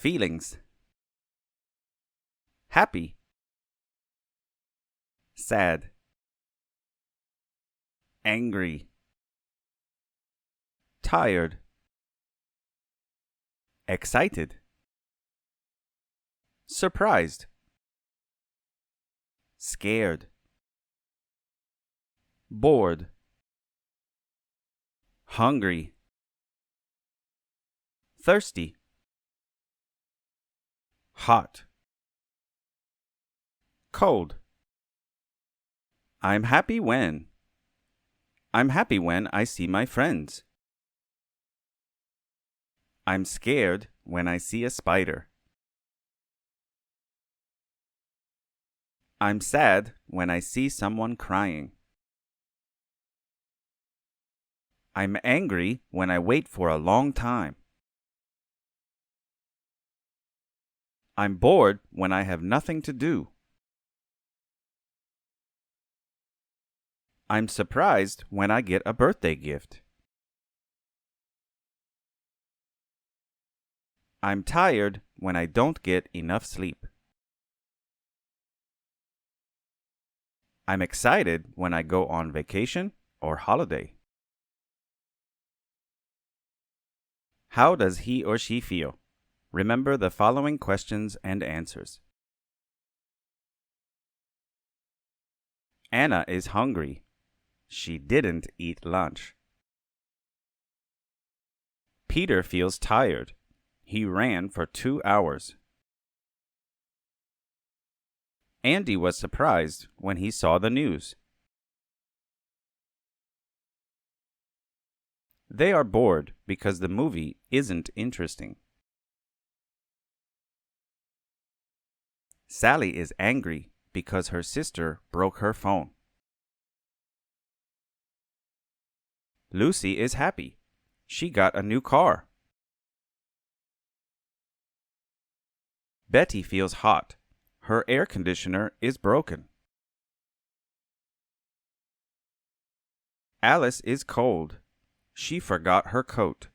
Feelings. Happy. Sad. Angry. Tired. Excited. Surprised. Scared. Bored. Hungry. Thirsty. Hot. Cold. I'm happy when. I'm happy when I see my friends. I'm scared when I see a spider. I'm sad when I see someone crying. I'm angry when I wait for a long time. I'm bored when I have nothing to do. I'm surprised when I get a birthday gift. I'm tired when I don't get enough sleep. I'm excited when I go on vacation or holiday. How does he or she feel? Remember the following questions and answers. Anna is hungry. She didn't eat lunch. Peter feels tired. He ran for 2 hours. Andy was surprised when he saw the news. They are bored because the movie isn't interesting. Sally is angry because her sister broke her phone. Lucy is happy. She got a new car. Betty feels hot. Her air conditioner is broken. Alice is cold. She forgot her coat.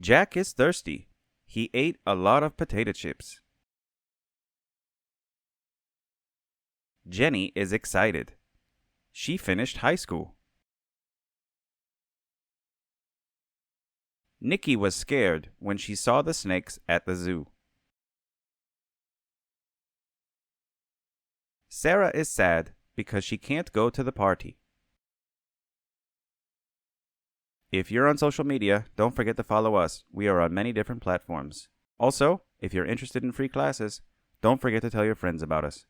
Jack is thirsty. He ate a lot of potato chips. Jenny is excited. She finished high school. Nikki was scared when she saw the snakes at the zoo. Sarah is sad because she can't go to the party. If you're on social media, don't forget to follow us. We are on many different platforms. Also, if you're interested in free classes, don't forget to tell your friends about us.